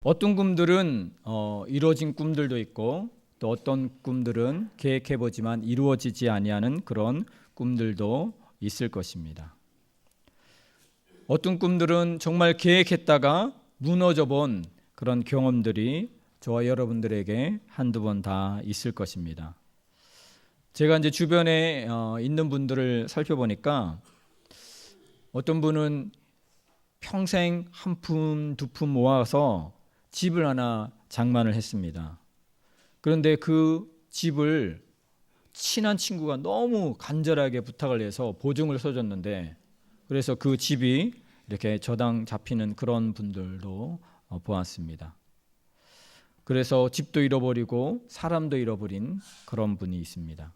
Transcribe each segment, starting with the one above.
어떤 꿈들은 이루어진 꿈들도 있고, 또 어떤 꿈들은 계획해보지만 이루어지지 아니하는 그런 꿈들도 있을 것입니다. 어떤 꿈들은 정말 계획했다가 무너져 본 그런 경험들이 저와 여러분들에게 한두 번 다 있을 것입니다. 제가 이제 주변에 있는 분들을 살펴보니까 어떤 분은 평생 한 푼, 두 푼 모아서 집을 하나 장만을 했습니다. 그런데 그 집을 친한 친구가 너무 간절하게 부탁을 해서 보증을 서줬는데, 그래서 그 집이 이렇게 저당 잡히는 그런 분들도 보았습니다. 그래서 집도 잃어버리고 사람도 잃어버린 그런 분이 있습니다.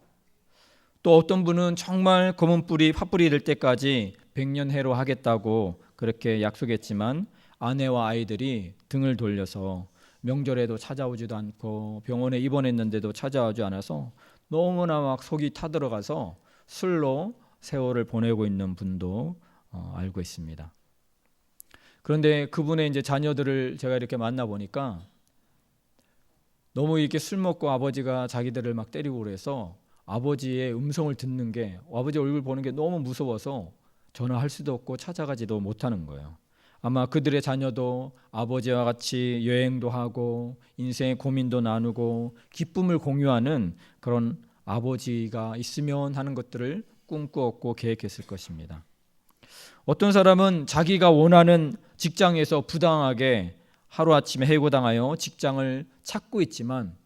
또 어떤 분은 정말 검은 뿌리 팥뿌리 될 때까지 백년해로 하겠다고 그렇게 약속했지만 아내와 아이들이 등을 돌려서 명절에도 찾아오지도 않고 병원에 입원했는데도 찾아오지 않아서 너무나 막 속이 타들어가서 술로 세월을 보내고 있는 분도 알고 있습니다. 그런데 그분의 이제 자녀들을 제가 이렇게 만나 보니까 너무 이렇게 술 먹고 아버지가 자기들을 막 때리고 그래서 아버지의 음성을 듣는 게, 아버지 얼굴 보는 게 너무 무서워서 전화할 수도 없고 찾아가지도 못하는 거예요. 아마 그들의 자녀도 아버지와 같이 여행도 하고 인생의 고민도 나누고 기쁨을 공유하는 그런 아버지가 있으면 하는 것들을 꿈꾸었고 계획했을 것입니다. 어떤 사람은 자기가 원하는 직장에서 부당하게 하루아침에 해고당하여 직장을 찾고 있지만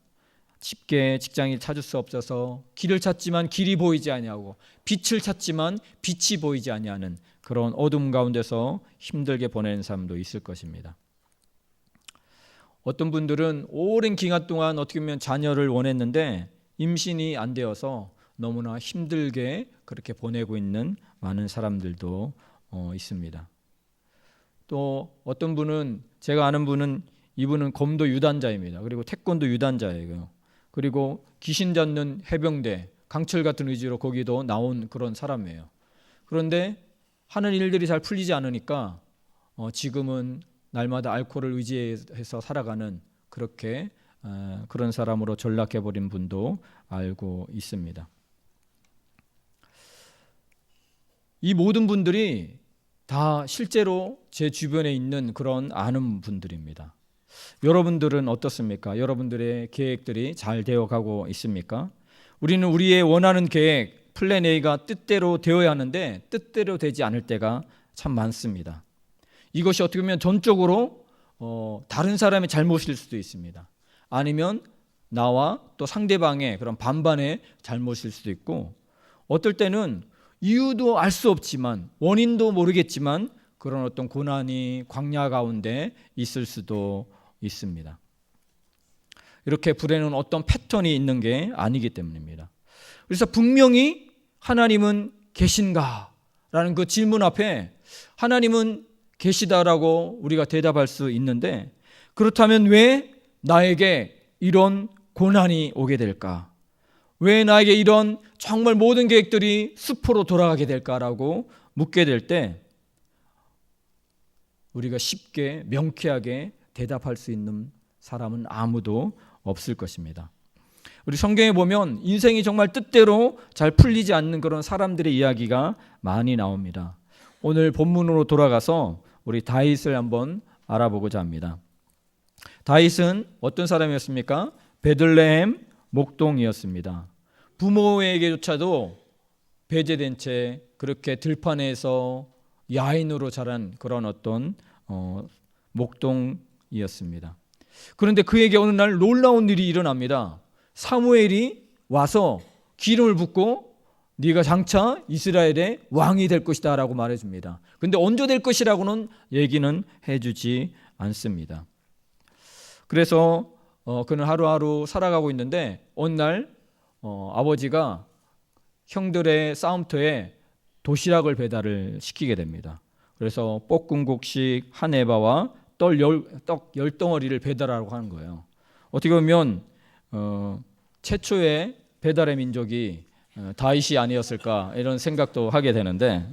쉽게 직장을 찾을 수 없어서 길을 찾지만 길이 보이지 아니하고 빛을 찾지만 빛이 보이지 아니하는 그런 어둠 가운데서 힘들게 보내는 사람도 있을 것입니다. 어떤 분들은 오랜 기간 동안 어떻게 보면 자녀를 원했는데 임신이 안 되어서 너무나 힘들게 그렇게 보내고 있는 많은 사람들도 있습니다. 또 어떤 분은, 제가 아는 분은, 이분은 검도 유단자입니다. 그리고 태권도 유단자예요. 그리고 귀신 잡는 해병대, 강철 같은 의지로 거기도 나온 그런 사람이에요. 그런데 하는 일들이 잘 풀리지 않으니까 지금은 날마다 알코올을 의지해서 살아가는 그렇게 그런 사람으로 전락해버린 분도 알고 있습니다. 이 모든 분들이 다 실제로 제 주변에 있는 그런 아는 분들입니다. 여러분들은 어떻습니까? 여러분들의 계획들이 잘 되어가고 있습니까? 우리는 우리의 원하는 계획, 플랜 A가 뜻대로 되어야 하는데 뜻대로 되지 않을 때가 참 많습니다. 이것이 어떻게 보면 전적으로 다른 사람의 잘못일 수도 있습니다. 아니면 나와 또 상대방의 그런 반반의 잘못일 수도 있고, 어떨 때는 이유도 알 수 없지만 원인도 모르겠지만 그런 어떤 고난이 광야 가운데 있을 수도 있습니다. 이렇게 불에는 어떤 패턴이 있는 게 아니기 때문입니다. 그래서 분명히 하나님은 계신가? 라는 그 질문 앞에 하나님은 계시다라고 우리가 대답할 수 있는데, 그렇다면 왜 나에게 이런 고난이 오게 될까? 왜 나에게 이런 정말 모든 계획들이 수포로 돌아가게 될까라고 묻게 될 때 우리가 쉽게 명쾌하게 대답할 수 있는 사람은 아무도 없을 것입니다. 우리 성경에 보면 인생이 정말 뜻대로 잘 풀리지 않는 그런 사람들의 이야기가 많이 나옵니다. 오늘 본문으로 돌아가서 우리 다윗을 한번 알아보고자 합니다. 다윗은 어떤 사람이었습니까? 베들레헴 목동이었습니다. 부모에게조차도 배제된 채 그렇게 들판에서 야인으로 자란 그런 어떤 목동이었습니다. 그런데 그에게 어느 날 놀라운 일이 일어납니다. 사무엘이 와서 기름을 붓고 네가 장차 이스라엘의 왕이 될 것이다 라고 말해줍니다. 그런데 언제 될 것이라고는 얘기는 해주지 않습니다. 그래서 그는 하루하루 살아가고 있는데 어느 날 아버지가 형들의 싸움터에 도시락을 배달을 시키게 됩니다. 그래서 볶음국식 한 에바와 떡 10덩어리를 배달하라고 하는 거예요. 어떻게 보면 최초의 배달의 민족이 다윗이 아니었을까 이런 생각도 하게 되는데,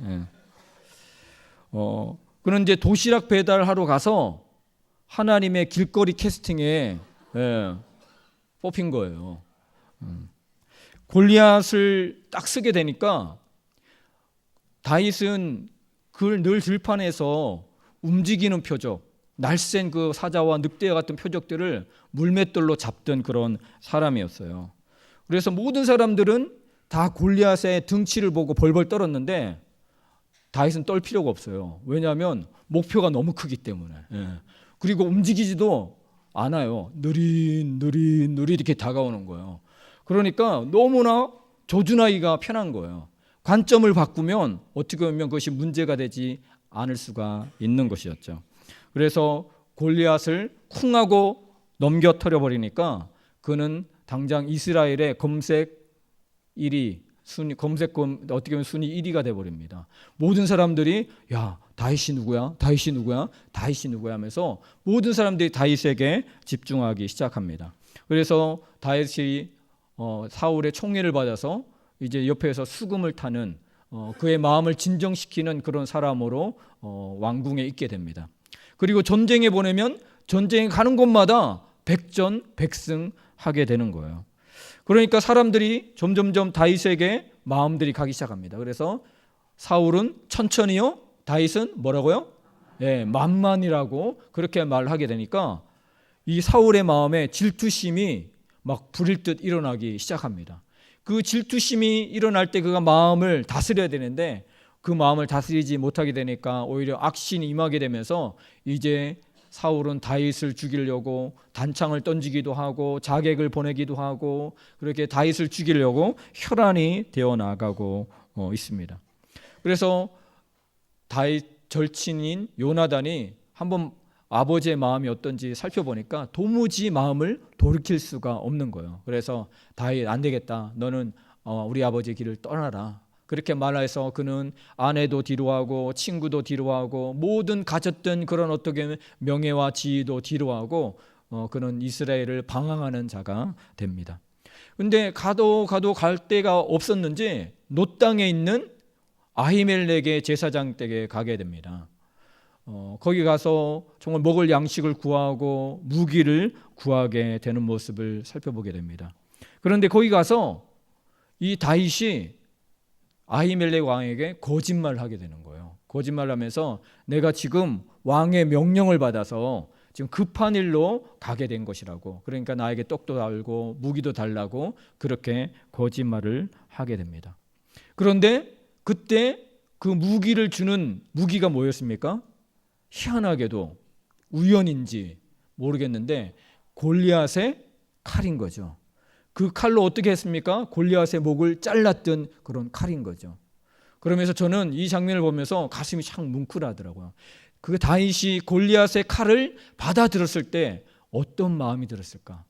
그는 이제 도시락 배달하러 가서 하나님의 길거리 캐스팅에 뽑힌 거예요. 골리앗을 딱 쓰게 되니까 다윗은 그걸 늘 들판에서 움직이는 표적, 날쌘 그 사자와 늑대와 같은 표적들을 물맷돌로 잡던 그런 사람이었어요. 그래서 모든 사람들은 다 골리앗의 등치를 보고 벌벌 떨었는데 다윗은 떨 필요가 없어요. 왜냐하면 목표가 너무 크기 때문에. 그리고 움직이지도 않아요. 느릿 이렇게 다가오는 거예요. 그러니까 너무나 조준하기가 편한 거예요. 관점을 바꾸면 어떻게 보면 그것이 문제가 되지 않을 수가 있는 것이었죠. 그래서 골리앗을 쿵 하고 넘겨뜨려 버리니까 그는 당장 이스라엘의 검색 1위, 어떻게 보면 순위 1위가 돼버립니다. 모든 사람들이 야, 다윗이 누구야? 하면서 모든 사람들이 다윗에게 집중하기 시작합니다. 그래서 다윗이 사울의 총애를 받아서 이제 옆에서 수금을 타는 그의 마음을 진정시키는 그런 사람으로 왕궁에 있게 됩니다. 그리고 전쟁에 보내면 전쟁에 가는 곳마다 백전백승하게 되는 거예요. 그러니까 사람들이 점점점 다윗에게 마음들이 가기 시작합니다. 그래서 사울은 천천히요, 다윗은 뭐라고요? 만만이라고 그렇게 말하게 되니까 이 사울의 마음에 질투심이 막 불일 듯 일어나기 시작합니다. 그 질투심이 일어날 때 그가 마음을 다스려야 되는데 그 마음을 다스리지 못하게 되니까 오히려 악신이 임하게 되면서 이제 사울은 다윗을 죽이려고 단창을 던지기도 하고 자객을 보내기도 하고 그렇게 다윗을 죽이려고 혈안이 되어 나가고 있습니다. 그래서 다윗 절친인 요나단이 한번 아버지의 마음이 어떤지 살펴보니까 도무지 마음을 돌이킬 수가 없는 거예요. 그래서 다윗 안 되겠다. 너는 우리 아버지의 길을 떠나라. 그렇게 말해서 그는 아내도 뒤로하고 친구도 뒤로하고 모든 가졌던 그런 어떻게 명예와 지위도 뒤로하고 그는 이스라엘을 방황하는 자가 됩니다. 근데 가도 갈 데가 없었는지 노 땅에 있는 아히멜렉의 제사장 댁에 가게 됩니다. 거기 가서 정말 먹을 양식을 구하고 무기를 구하게 되는 모습을 살펴보게 됩니다. 그런데 거기 가서 이 다윗이 아히멜렉 왕에게 거짓말을 하게 되는 거예요. 거짓말을 하면서 내가 지금 왕의 명령을 받아서 지금 급한 일로 가게 된 것이라고, 그러니까 나에게 떡도 달고 무기도 달라고 그렇게 거짓말을 하게 됩니다. 그런데 그때 그 무기를 주는 무기가 뭐였습니까? 희한하게도 우연인지 모르겠는데 골리앗의 칼인 거죠. 그 칼로 어떻게 했습니까? 골리앗의 목을 잘랐던 그런 칼인 거죠. 그러면서 저는 이 장면을 보면서 가슴이 참 뭉클하더라고요. 그 다윗이 골리앗의 칼을 받아들었을 때 어떤 마음이 들었을까?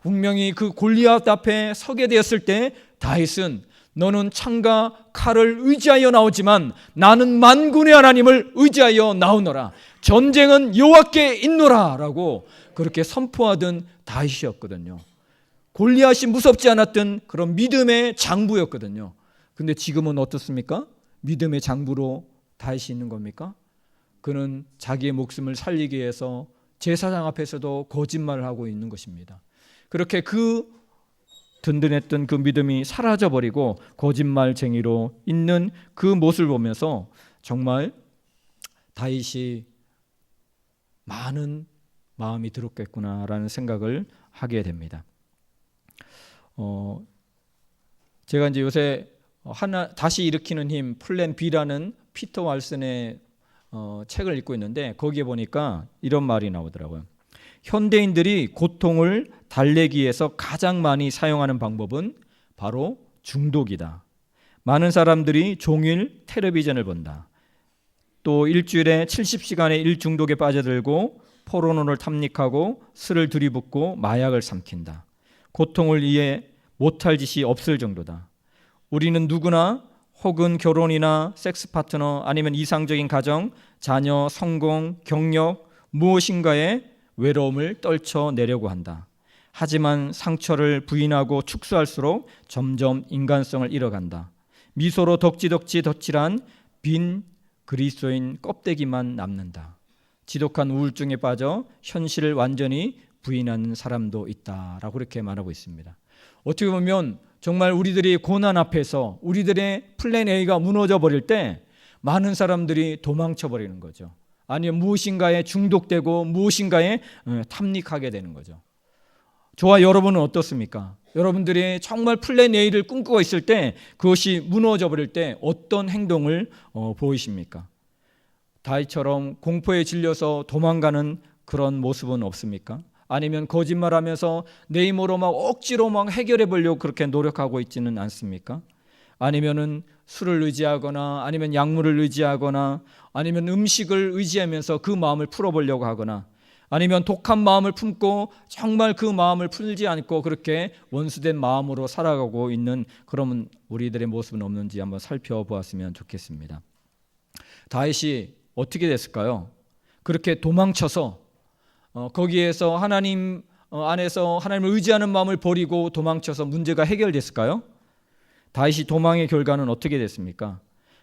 분명히 그 골리앗 앞에 서게 되었을 때 다윗은 너는 창과 칼을 의지하여 나오지만 나는 만군의 하나님을 의지하여 나오노라. 전쟁은 여호와께 있노라 라고 그렇게 선포하던 다윗이었거든요. 골리앗이 무섭지 않았던 그런 믿음의 장부였거든요. 근데 지금은 어떻습니까? 믿음의 장부로 다윗이 있는 겁니까? 그는 자기의 목숨을 살리기 위해서 제사장 앞에서도 거짓말을 하고 있는 것입니다. 그렇게 그 든든했던 그 믿음이 사라져버리고 거짓말쟁이로 있는 그 모습을 보면서 정말 다윗이 많은 마음이 들었겠구나라는 생각을 하게 됩니다. 제가 이제 요새 다시 일으키는 힘 플랜 B라는 피터 왈슨의 책을 읽고 있는데 거기에 보니까 이런 말이 나오더라고요. 현대인들이 고통을 달래기 위해서 가장 많이 사용하는 방법은 바로 중독이다. 많은 사람들이 종일 텔레비전을 본다. 또 일주일에 70시간의 일중독에 빠져들고 포르노를 탐닉하고 술을 들이붓고 마약을 삼킨다. 고통을 이해 못할 짓이 없을 정도다. 우리는 누구나 혹은 결혼이나 섹스 파트너 아니면 이상적인 가정, 자녀, 성공, 경력 무엇인가에 외로움을 떨쳐내려고 한다. 하지만 상처를 부인하고 축소할수록 점점 인간성을 잃어간다. 미소로 덕지덕지 덧칠한 빈 그리스도인 껍데기만 남는다. 지독한 우울증에 빠져 현실을 완전히 부인하는 사람도 있다라고 그렇게 말하고 있습니다. 어떻게 보면 정말 우리들이 고난 앞에서 우리들의 플랜 A가 무너져 버릴 때 많은 사람들이 도망쳐 버리는 거죠. 아니면 무엇인가에 중독되고 무엇인가에 탐닉하게 되는 거죠. 저와 여러분은 어떻습니까? 여러분들이 정말 플랜 A를 꿈꾸고 있을 때 그것이 무너져 버릴 때 어떤 행동을 보이십니까? 다윗처럼 공포에 질려서 도망가는 그런 모습은 없습니까? 아니면 거짓말하면서 내 힘으로 막 억지로 막 해결해 보려고 그렇게 노력하고 있지는 않습니까? 아니면은 술을 의지하거나 아니면 약물을 의지하거나 아니면 음식을 의지하면서 그 마음을 풀어보려고 하거나 아니면 독한 마음을 품고 정말 그 마음을 풀지 않고 그렇게 원수된 마음으로 살아가고 있는 그런 우리들의 모습은 없는지 한번 살펴보았으면 좋겠습니다. 다윗이 어떻게 됐을까요? 그렇게 도망쳐서 거기에서 하나님 안에서 하나님을 의지하는 마음을 버리고 도망쳐서 문제가 해결됐을까요? 다윗이 도망의 결과는 어떻게 됐습니까?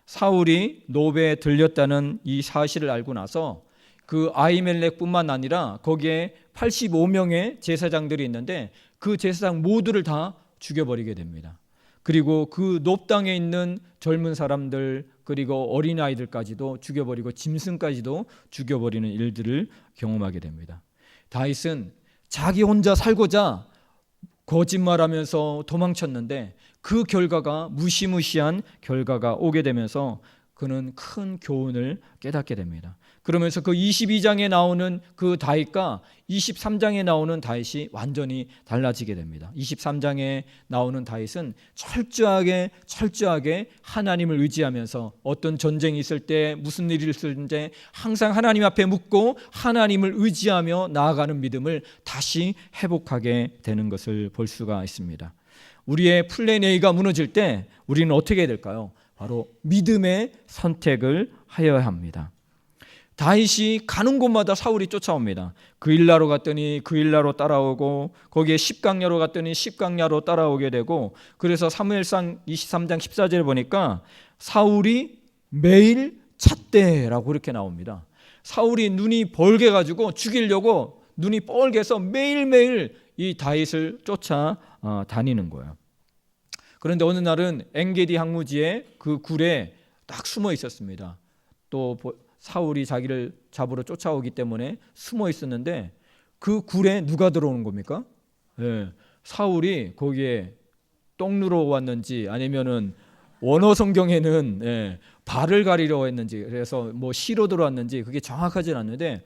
사울이 노베에 들렸다는 이 사실을 알고 나서 그 아히멜렉뿐만 아니라 거기에 85명의 제사장들이 있는데 그 제사장 모두를 다 죽여버리게 됩니다. 그리고 그 놉당에 있는 젊은 사람들 그리고 어린아이들까지도 죽여버리고 짐승까지도 죽여버리는 일들을 경험하게 됩니다. 다윗은 자기 혼자 살고자 거짓말하면서 도망쳤는데 그 결과가 무시무시한 결과가 오게 되면서 그는 큰 교훈을 깨닫게 됩니다. 그러면서 그 22장에 나오는 그 다윗과 23장에 나오는 다윗이 완전히 달라지게 됩니다. 23장에 나오는 다윗은 철저하게 하나님을 의지하면서 어떤 전쟁이 있을 때 무슨 일이 있을 때 항상 하나님 앞에 묻고 하나님을 의지하며 나아가는 믿음을 다시 회복하게 되는 것을 볼 수가 있습니다. 우리의 플랜 A가 무너질 때 우리는 어떻게 해야 될까요? 바로 믿음의 선택을 하여야 합니다. 다윗이 가는 곳마다 사울이 쫓아옵니다. 그 일라로 갔더니 그 일라로 따라오고 거기에 십강야로 갔더니 십강야로 따라오게 되고 그래서 사무엘상 23장 14절에 보니까 사울이 매일 찻대라고 그렇게 나옵니다. 사울이 눈이 벌게 가지고 죽이려고 눈이 뻘개서 매일매일 이 다윗을 쫓아 다니는 거예요. 그런데 어느 날은 엔게디 항무지에 그 굴에 딱 숨어 있었습니다. 또 사울이 자기를 잡으러 쫓아오기 때문에 숨어 있었는데 그 굴에 누가 들어오는 겁니까? 사울이 거기에 똥 누러 왔는지 아니면은 원어 성경에는 발을 가리려 했는지 그래서 뭐 시로 들어왔는지 그게 정확하진 않는데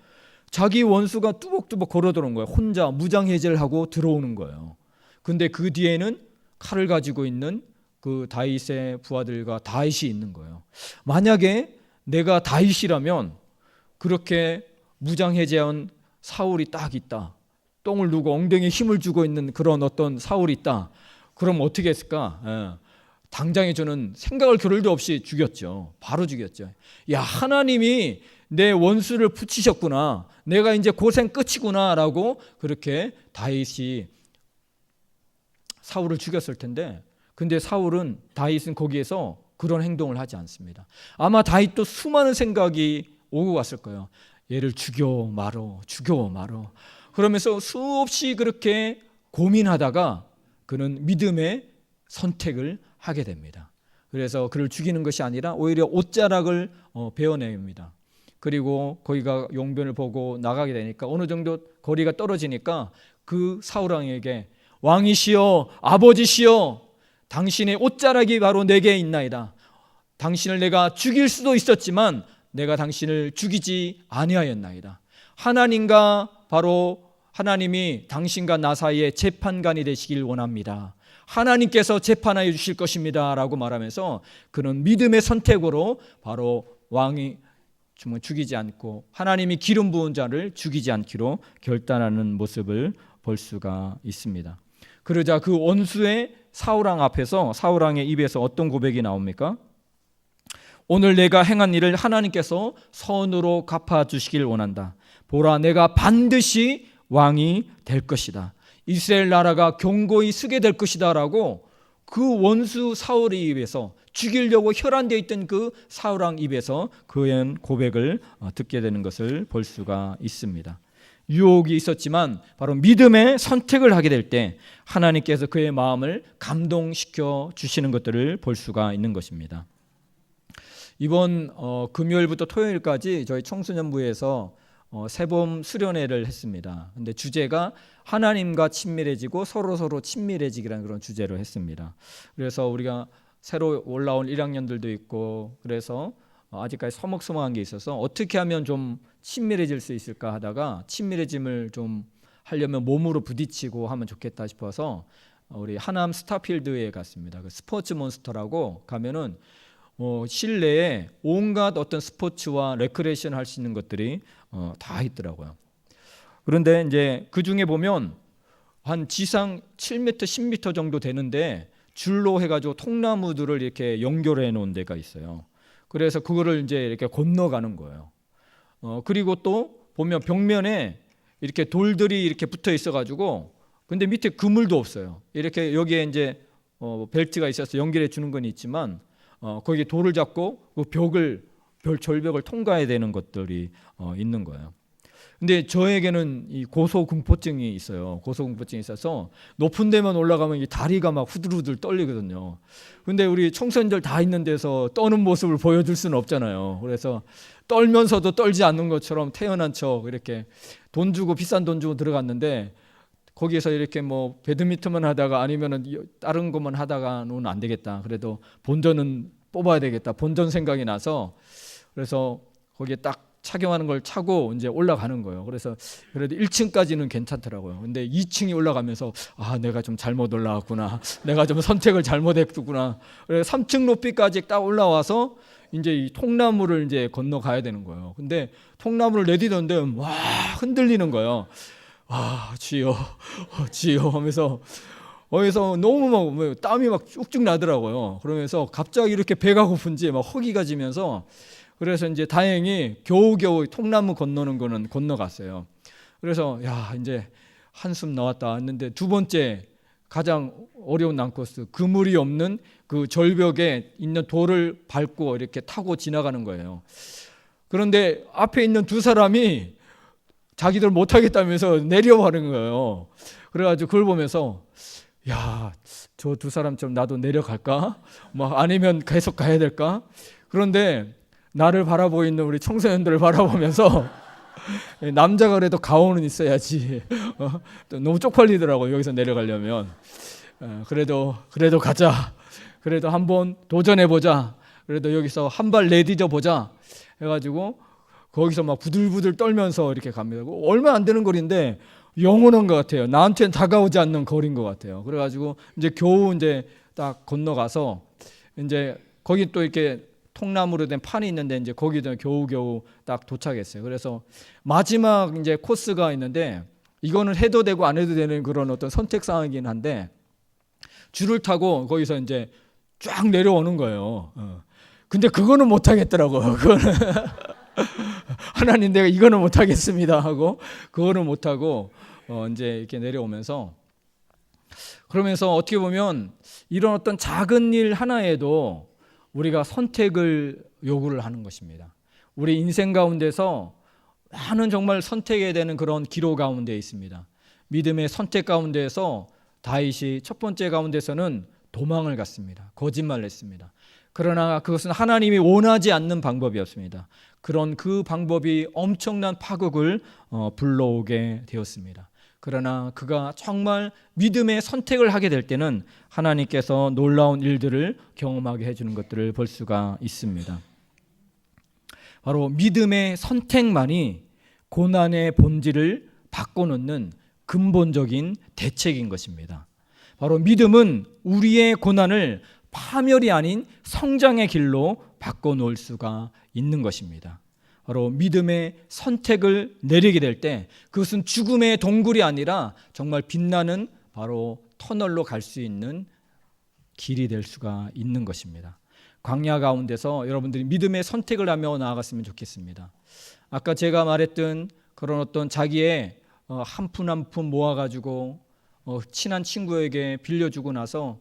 자기 원수가 뚜벅뚜벅 걸어 들어온 거예요. 혼자 무장해제를 하고 들어오는 거예요. 근데 그 뒤에는 칼을 가지고 있는 그 다윗의 부하들과 다윗이 있는 거예요. 만약에 내가 다윗이라면 그렇게 무장해제한 사울이 딱 있다. 똥을 누고 엉덩이에 힘을 주고 있는 그런 어떤 사울이 있다. 그럼 어떻게 했을까? 당장에 저는 생각할 겨를도 없이 죽였죠. 바로 죽였죠. 야, 하나님이 내 원수를 붙이셨구나. 내가 이제 고생 끝이구나 라고 그렇게 다윗이 사울을 죽였을 텐데 근데 다윗은 거기에서 그런 행동을 하지 않습니다. 아마 다윗도 수많은 생각이 오고 갔을 거예요. 얘를 죽여 말어. 그러면서 수없이 그렇게 고민하다가 그는 믿음의 선택을 하게 됩니다. 그래서 그를 죽이는 것이 아니라 오히려 옷자락을 베어냅니다. 그리고 거기가 용변을 보고 나가게 되니까 어느 정도 거리가 떨어지니까 그 사울왕에게 왕이시여 아버지시여 당신의 옷자락이 바로 내게 있나이다. 당신을 내가 죽일 수도 있었지만 내가 당신을 죽이지 아니하였나이다. 하나님이 당신과 나 사이에 재판관이 되시길 원합니다. 하나님께서 재판하여 주실 것입니다 라고 말하면서 그는 믿음의 선택으로 바로 왕이 죽이지 않고 하나님이 기름 부은 자를 죽이지 않기로 결단하는 모습을 볼 수가 있습니다. 그러자 그 원수의 사울왕 앞에서 사울왕의 입에서 어떤 고백이 나옵니까? 오늘 내가 행한 일을 하나님께서 선으로 갚아주시길 원한다. 보라 내가 반드시 왕이 될 것이다. 이스라엘 나라가 견고히 서게 될 것이다 라고 그 원수 사울의 입에서, 죽이려고 혈안되어 있던 그 사울 왕 입에서 그의 고백을 듣게 되는 것을 볼 수가 있습니다. 유혹이 있었지만 바로 믿음의 선택을 하게 될 때 하나님께서 그의 마음을 감동시켜 주시는 것들을 볼 수가 있는 것입니다. 이번 금요일부터 토요일까지 저희 청소년부에서 새봄 수련회를 했습니다. 근데 주제가 하나님과 친밀해지고 서로 친밀해지기라는 그런 주제로 했습니다. 그래서 우리가 새로 올라온 1학년들도 있고, 그래서 아직까지 서먹서먹한 게 있어서 어떻게 하면 좀 친밀해질 수 있을까 하다가, 친밀해짐을 좀 하려면 몸으로 부딪히고 하면 좋겠다 싶어서 우리 하남 스타필드에 갔습니다. 그 스포츠 몬스터라고 가면은 실내에 온갖 어떤 스포츠와 레크레이션 할 수 있는 것들이 다 있더라고요. 그런데 이제 그 중에 보면 한 지상 7m, 10m 정도 되는데 줄로 해가지고 통나무들을 이렇게 연결해 놓은 데가 있어요. 그래서 그거를 이제 이렇게 건너가는 거예요. 그리고 또 보면 벽면에 이렇게 돌들이 이렇게 붙어 있어가지고, 근데 밑에 그물도 없어요. 이렇게 여기에 이제 벨트가 있어서 연결해 주는 건 있지만, 거기에 돌을 잡고 그 절벽을 통과해야 되는 것들이 있는 거예요. 근데 저에게는 이 고소공포증이 있어요. 고소공포증이 있어서 높은 데만 올라가면 이 다리가 막 후들후들 떨리거든요. 근데 우리 청소년들 다 있는 데서 떠는 모습을 보여줄 수는 없잖아요. 그래서 떨면서도 떨지 않는 것처럼 태연한 척 이렇게 비싼 돈 주고 들어갔는데, 거기에서 이렇게 뭐 배드민턴만 하다가 아니면은 다른 것만 하다가는 안 되겠다. 그래도 본전은 뽑아야 되겠다. 본전 생각이 나서, 그래서 거기에 딱 착용하는 걸 차고 이제 올라가는 거예요. 그래서 그래도 1층까지는 괜찮더라고요. 근데 2층이 올라가면서 내가 좀 잘못 올라왔구나. 내가 좀 선택을 잘못했구나. 그래서 3층 높이까지 딱 올라와서 이제 이 통나무를 이제 건너가야 되는 거예요. 근데 통나무를 내디던데 와 흔들리는 거예요. 주여, 주여 하면서 어디서 너무 막 땀이 막 쭉쭉 나더라고요. 그러면서 갑자기 이렇게 배가 고픈지 막 허기가 지면서, 그래서 이제 다행히 겨우겨우 통나무 건너는 거는 건너갔어요. 그래서 이제 한숨 나왔다 했는데, 두 번째 가장 어려운 난코스, 그물이 없는 그 절벽에 있는 돌을 밟고 이렇게 타고 지나가는 거예요. 그런데 앞에 있는 두 사람이 자기들 못하겠다면서 내려가는 거예요. 그래가지고 그걸 보면서 저 두 사람처럼 나도 내려갈까? 아니면 계속 가야 될까? 그런데 나를 바라보고 있는 우리 청소년들을 바라보면서 남자가 그래도 가오는 있어야지. 너무 쪽팔리더라고요. 여기서 내려가려면. 그래도 가자. 그래도 한번 도전해보자. 그래도 여기서 한 발 내디뎌 보자. 해가지고 거기서 막 부들부들 떨면서 이렇게 갑니다. 얼마 안 되는 거리인데 영원한 것 같아요. 나한테는 다가오지 않는 거리인 것 같아요. 그래가지고 이제 겨우 이제 딱 건너가서, 이제 거기 또 이렇게 통나무로 된 판이 있는데 이제 거기도 겨우겨우 딱 도착했어요. 그래서 마지막 이제 코스가 있는데, 이거는 해도 되고 안 해도 되는 그런 어떤 선택 상황이긴 한데, 줄을 타고 거기서 이제 쫙 내려오는 거예요. 근데 그거는 못 하겠더라고요. 그거는 하나님, 내가 이거는 못 하겠습니다 하고 그거는 못 하고 이제 이렇게 내려오면서, 그러면서 어떻게 보면 이런 어떤 작은 일 하나에도 우리가 선택을 요구를 하는 것입니다. 우리 인생 가운데서 많은 정말 선택해야 되는 그런 기로 가운데 있습니다. 믿음의 선택 가운데에서 다윗이 첫 번째 가운데서는 도망을 갔습니다. 거짓말을 했습니다. 그러나 그것은 하나님이 원하지 않는 방법이었습니다. 그런 그 방법이 엄청난 파국을 불러오게 되었습니다. 그러나 그가 정말 믿음의 선택을 하게 될 때는 하나님께서 놀라운 일들을 경험하게 해주는 것들을 볼 수가 있습니다. 바로 믿음의 선택만이 고난의 본질을 바꿔놓는 근본적인 대책인 것입니다. 바로 믿음은 우리의 고난을 파멸이 아닌 성장의 길로 바꿔놓을 수가 있는 것입니다. 바로 믿음의 선택을 내리게 될 때 그것은 죽음의 동굴이 아니라 정말 빛나는 바로 터널로 갈 수 있는 길이 될 수가 있는 것입니다. 광야 가운데서 여러분들이 믿음의 선택을 하며 나아갔으면 좋겠습니다. 아까 제가 말했던 그런 어떤 자기의 한 푼 한 푼 모아가지고 친한 친구에게 빌려주고 나서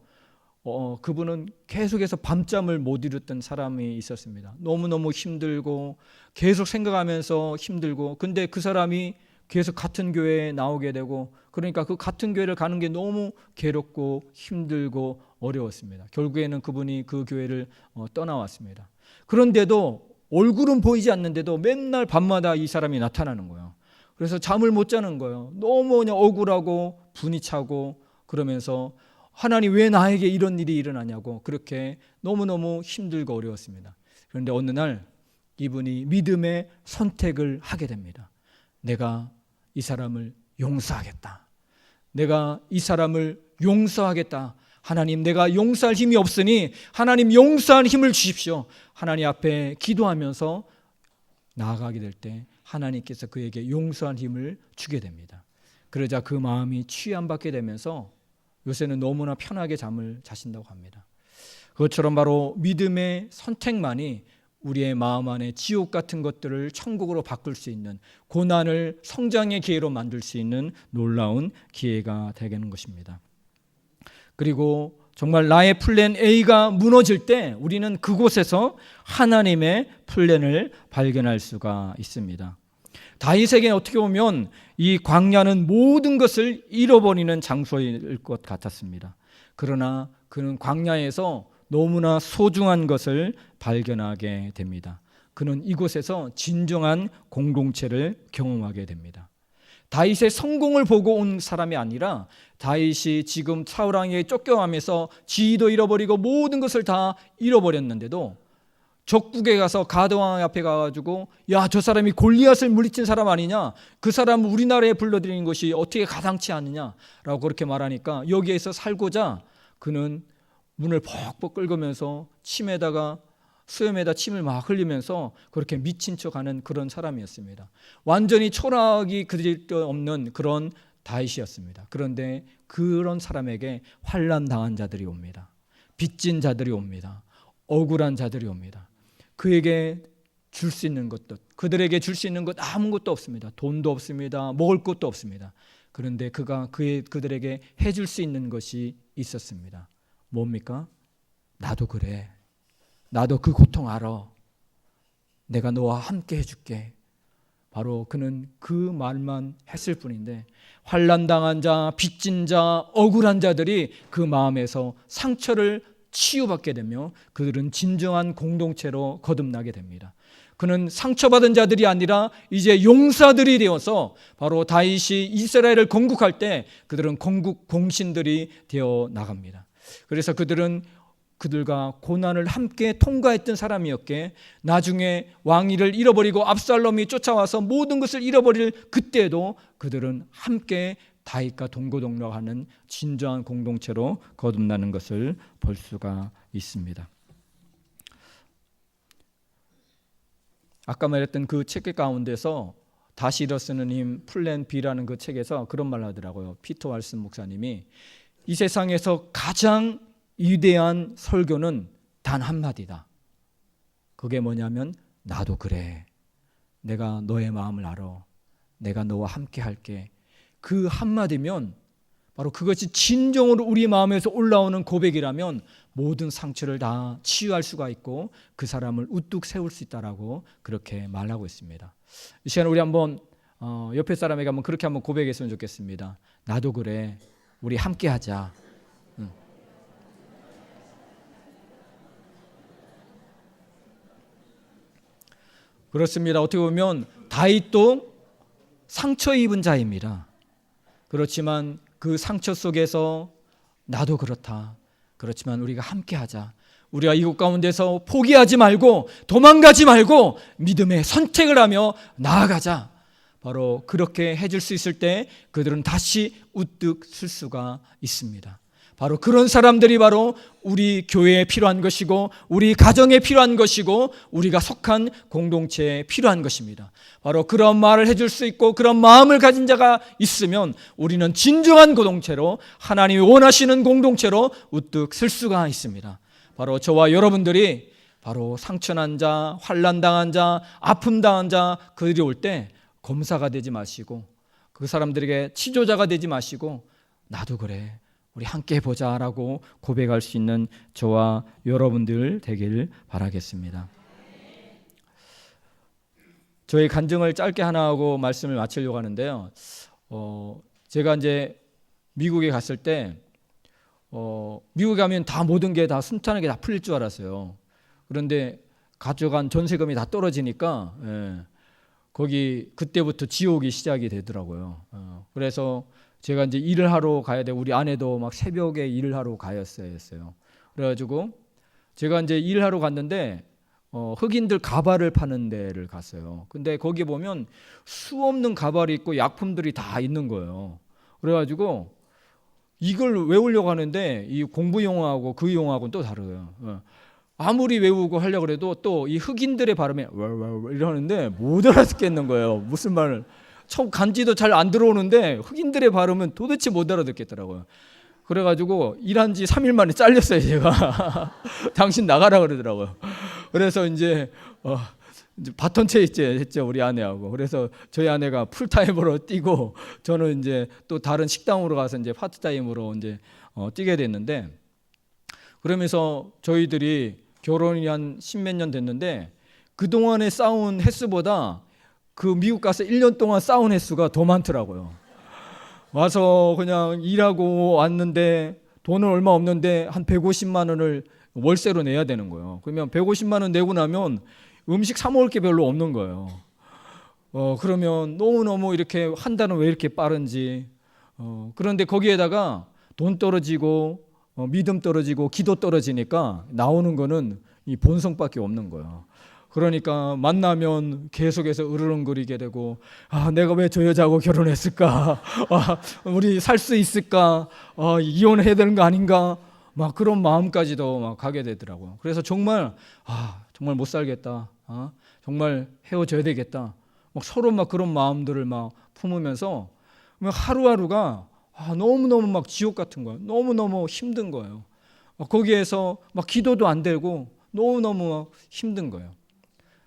그분은 계속해서 밤잠을 못 이뤘던 사람이 있었습니다. 너무너무 힘들고 계속 생각하면서 힘들고, 근데 그 사람이 계속 같은 교회에 나오게 되고, 그러니까 그 같은 교회를 가는 게 너무 괴롭고 힘들고 어려웠습니다. 결국에는 그분이 그 교회를 떠나왔습니다. 그런데도 얼굴은 보이지 않는데도 맨날 밤마다 이 사람이 나타나는 거예요. 그래서 잠을 못 자는 거예요. 너무 그냥 억울하고 분이 차고, 그러면서 하나님 왜 나에게 이런 일이 일어나냐고, 그렇게 너무너무 힘들고 어려웠습니다. 그런데 어느 날 이분이 믿음의 선택을 하게 됩니다. 내가 이 사람을 용서하겠다. 내가 이 사람을 용서하겠다. 하나님, 내가 용서할 힘이 없으니 하나님 용서할 힘을 주십시오. 하나님 앞에 기도하면서 나아가게 될 때 하나님께서 그에게 용서할 힘을 주게 됩니다. 그러자 그 마음이 취함받게 되면서 요새는 너무나 편하게 잠을 자신다고 합니다. 그것처럼 바로 믿음의 선택만이 우리의 마음 안에 지옥 같은 것들을 천국으로 바꿀 수 있는, 고난을 성장의 기회로 만들 수 있는 놀라운 기회가 되는 것입니다. 그리고 정말 나의 플랜 A가 무너질 때 우리는 그곳에서 하나님의 플랜을 발견할 수가 있습니다. 다윗에게 어떻게 보면 이 광야는 모든 것을 잃어버리는 장소일 것 같았습니다. 그러나 그는 광야에서 너무나 소중한 것을 발견하게 됩니다. 그는 이곳에서 진정한 공동체를 경험하게 됩니다. 다윗의 성공을 보고 온 사람이 아니라 다윗이 지금 사울 왕에게 쫓겨가면서 지위도 잃어버리고 모든 것을 다 잃어버렸는데도 적국에 가서 가드왕 앞에 가가지고, 야, 저 사람이 골리앗을 물리친 사람 아니냐? 그 사람을 우리나라에 불러들이는 것이 어떻게 가당치 않느냐라고 그렇게 말하니까 여기에서 살고자 그는 문을 벅벅 긁으면서 수염에다 침을 막 흘리면서 그렇게 미친 척하는 그런 사람이었습니다. 완전히 초락이 그질 데 없는 그런 다윗이었습니다. 그런데 그런 사람에게 환난 당한 자들이 옵니다. 빚진 자들이 옵니다. 억울한 자들이 옵니다. 그에게 줄 수 있는 것도, 그들에게 줄 수 있는 것 아무것도 없습니다. 돈도 없습니다. 먹을 것도 없습니다. 그런데 그들에게 해줄 수 있는 것이 있었습니다. 뭡니까? 나도 그래. 나도 그 고통 알아. 내가 너와 함께 해줄게. 바로 그는 그 말만 했을 뿐인데, 환난당한 자, 빚진 자, 억울한 자들이 그 마음에서 상처를 치유받게 되며 그들은 진정한 공동체로 거듭나게 됩니다. 그는 상처받은 자들이 아니라 이제 용사들이 되어서 바로 다윗이 이스라엘을 건국할 때 그들은 건국 공신들이 되어 나갑니다. 그래서 그들과 고난을 함께 통과했던 사람이었기에 나중에 왕위를 잃어버리고 압살롬이 쫓아와서 모든 것을 잃어버릴 그때도 그들은 함께 다윗과 동고동락하는 진정한 공동체로 거듭나는 것을 볼 수가 있습니다. 아까 말했던 그 책 가운데서 다시 일어서는 힘 플랜 B라는 그 책에서 그런 말을 하더라고요. 피터 왈슨 목사님이 이 세상에서 가장 위대한 설교는 단 한마디다. 그게 뭐냐면 나도 그래. 내가 너의 마음을 알아. 내가 너와 함께 할게. 그 한마디면 바로 그것이 진정으로 우리 마음에서 올라오는 고백이라면 모든 상처를 다 치유할 수가 있고 그 사람을 우뚝 세울 수 있다라고 그렇게 말하고 있습니다. 이 시간에 우리 한번 옆에 사람에게 한번 그렇게 한번 고백했으면 좋겠습니다. 나도 그래. 우리 함께 하자. 그렇습니다. 어떻게 보면 다윗도 상처 입은 자입니다. 그렇지만 그 상처 속에서 나도 그렇다. 그렇지만 우리가 함께 하자. 우리가 이곳 가운데서 포기하지 말고 도망가지 말고 믿음의 선택을 하며 나아가자. 바로 그렇게 해줄 수 있을 때 그들은 다시 우뚝 설 수가 있습니다. 바로 그런 사람들이 바로 우리 교회에 필요한 것이고 우리 가정에 필요한 것이고 우리가 속한 공동체에 필요한 것입니다. 바로 그런 말을 해줄 수 있고 그런 마음을 가진 자가 있으면 우리는 진정한 공동체로 하나님이 원하시는 공동체로 우뚝 설 수가 있습니다. 바로 저와 여러분들이 바로 상처난 자, 환난당한 자, 아픔당한 자 그들이 올 때 검사가 되지 마시고 그 사람들에게 치료자가 되지 마시고 나도 그래. 우리 함께 보자라고 고백할 수 있는 저와 여러분들 되길 바라겠습니다. 저희 간증을 짧게 하나 하고 말씀을 마치려고 하는데요. 제가 이제 미국에 갔을 때 미국에 가면 다 모든 게 다 순탄하게 다 풀릴 줄 알았어요. 그런데 가져간 전세금이 다 떨어지니까 거기 그때부터 지옥이 시작이 되더라고요. 그래서 제가 이제 일을 하러 가야 돼. 우리 아내도 막 새벽에 일을 하러 가였어요. 그래가지고 제가 이제 일하러 갔는데 흑인들 가발을 파는 데를 갔어요. 근데 거기 보면 수 없는 가발이 있고 약품들이 다 있는 거예요. 그래가지고 이걸 외우려고 하는데 이 공부 용어하고 그 용어하고는 또 다르고요. 아무리 외우고 하려고 해도 또 이 흑인들의 발음에 이러는데 못 알아듣겠는 거예요. 무슨 말을 처음 간지도 잘 안 들어오는데 흑인들의 발음은 도대체 못 알아듣겠더라고요. 그래가지고 일한 지 3일 만에 잘렸어요. 제가 당신 나가라 그러더라고요. 그래서 이제 바톤 체인지 우리 아내하고. 그래서 저희 아내가 풀타임으로 뛰고 저는 이제 또 다른 식당으로 가서 이제 파트타임으로 이제 뛰게 됐는데, 그러면서 저희들이 결혼이 한 10몇 년 됐는데 그 동안에 싸운 횟수보다 그 미국 가서 1년 동안 싸운 횟수가 더 많더라고요. 와서 그냥 일하고 왔는데 돈은 얼마 없는데 한 150만 원을 월세로 내야 되는 거예요. 그러면 150만 원 내고 나면 음식 사 먹을 게 별로 없는 거예요. 그러면 너무너무 이렇게 한 달은 왜 이렇게 빠른지. 그런데 거기에다가 돈 떨어지고 믿음 떨어지고 기도 떨어지니까 나오는 거는 이 본성밖에 없는 거예요. 그러니까 만나면 계속해서 으르렁거리게 되고, 내가 왜 저 여자하고 결혼했을까? 우리 살 수 있을까? 이혼해야 되는 거 아닌가? 막 그런 마음까지도 막 가게 되더라고요. 그래서 정말 정말 못 살겠다. 정말 헤어져야 되겠다. 막 서로 막 그런 마음들을 막 품으면서 하루하루가 너무너무 막 지옥 같은 거예요. 너무너무 힘든 거예요. 거기에서 막 기도도 안 되고 너무너무 힘든 거예요.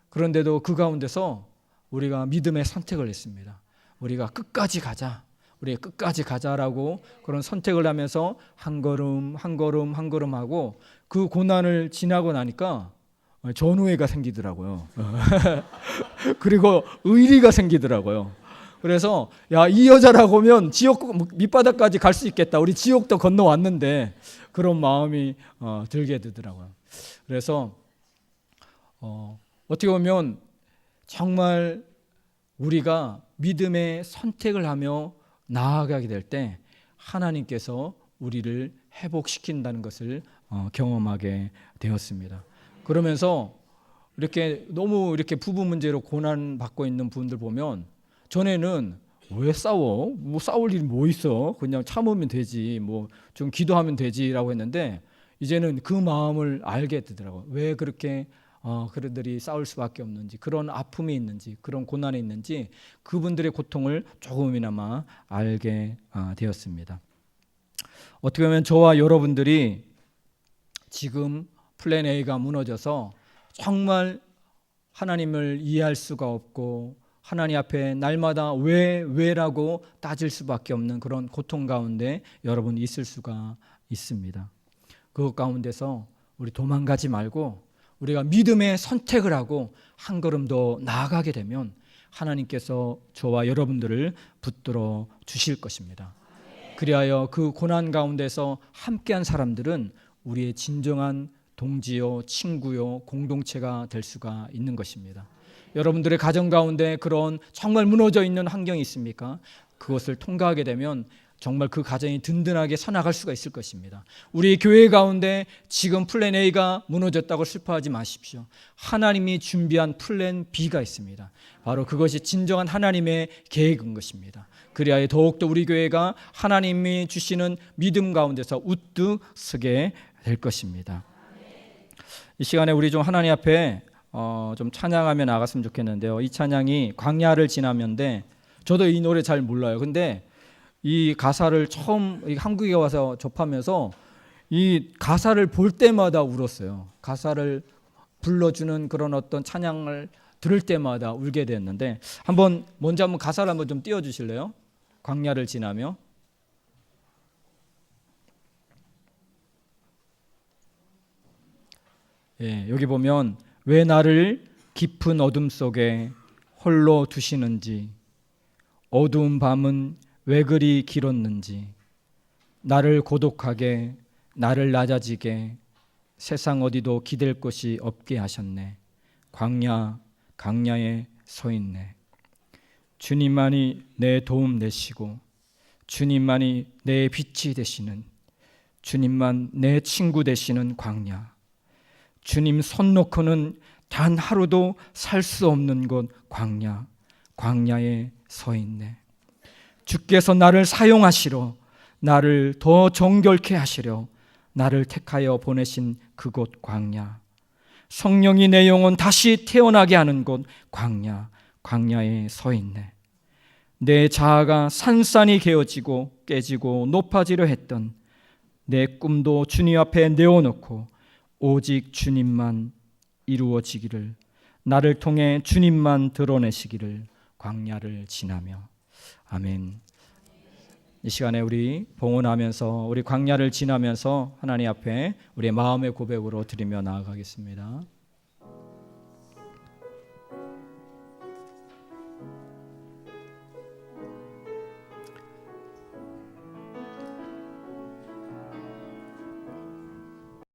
그런데도 그 가운데서 우리가 믿음의 선택을 했습니다. 우리가 끝까지 가자. 우리가 끝까지 가자라고 그런 선택을 하면서 한 걸음 한 걸음 한 걸음 하고 그 고난을 지나고 나니까 전우회가 생기더라고요. 그리고 의리가 생기더라고요. 그래서 이 여자라고 하면 지옥 밑바닥까지 갈 수 있겠다. 우리 지옥도 건너왔는데 그런 마음이 들게 되더라고요. 그래서 어떻게 보면 정말 우리가 믿음의 선택을 하며 나아가게 될 때 하나님께서 우리를 회복시킨다는 것을 경험하게 되었습니다. 그러면서 이렇게 너무 이렇게 부부 문제로 고난 받고 있는 분들 보면 전에는 왜 싸워? 뭐 싸울 일이 뭐 있어? 그냥 참으면 되지. 뭐 좀 기도하면 되지라고 했는데 이제는 그 마음을 알게 되더라고요. 왜 그렇게 그들이 싸울 수밖에 없는지, 그런 아픔이 있는지, 그런 고난이 있는지 그분들의 고통을 조금이나마 알게 되었습니다. 어떻게 보면 저와 여러분들이 지금 플랜 A가 무너져서 정말 하나님을 이해할 수가 없고 하나님 앞에 날마다 왜라고 따질 수밖에 없는 그런 고통 가운데 여러분 있을 수가 있습니다. 그 가운데서 우리 도망가지 말고 우리가 믿음의 선택을 하고 한 걸음 더 나아가게 되면 하나님께서 저와 여러분들을 붙들어 주실 것입니다. 그리하여 그 고난 가운데서 함께한 사람들은 우리의 진정한 동지요, 친구요, 공동체가 될 수가 있는 것입니다. 여러분들의 가정 가운데 그런 정말 무너져 있는 환경이 있습니까? 그것을 통과하게 되면 정말 그 가정이 든든하게 서나갈 수가 있을 것입니다. 우리 교회 가운데 지금 플랜 A가 무너졌다고 슬퍼하지 마십시오. 하나님이 준비한 플랜 B가 있습니다. 바로 그것이 진정한 하나님의 계획인 것입니다. 그리하여 더욱더 우리 교회가 하나님이 주시는 믿음 가운데서 우뚝 서게 될 것입니다. 이 시간에 우리 좀 하나님 앞에 좀 찬양하며 나갔으면 좋겠는데요. 이 찬양이 광야를 지나면인데 저도 이 노래 잘 몰라요. 근데 이 가사를 처음 한국에 와서 접하면서 이 가사를 볼 때마다 울었어요. 가사를 불러주는 그런 어떤 찬양을 들을 때마다 울게 됐는데 먼저 한번 가사를 한번 좀 띄워주실래요? 광야를 지나며. 여기 보면 왜 나를 깊은 어둠 속에 홀로 두시는지, 어두운 밤은 왜 그리 길었는지, 나를 고독하게, 나를 낮아지게, 세상 어디도 기댈 곳이 없게 하셨네. 광야에 서 있네. 주님만이 내 도움 되시고, 주님만이 내 빛이 되시는, 주님만 내 친구 되시는 광야. 주님 손 놓고는 단 하루도 살 수 없는 곳 광야에 서 있네. 주께서 나를 사용하시러, 나를 더 정결케 하시려 나를 택하여 보내신 그곳 광야. 성령이 내 영혼 다시 태어나게 하는 곳 광야에 서 있네. 내 자아가 산산이 개어지고 깨지고 높아지려 했던 내 꿈도 주님 앞에 내어놓고 오직 주님만 이루어지기를, 나를 통해 주님만 드러내시기를 광야를 지나며. 아멘. 이 시간에 우리 봉헌하면서, 우리 광야를 지나면서 하나님 앞에 우리의 마음의 고백으로 드리며 나아가겠습니다.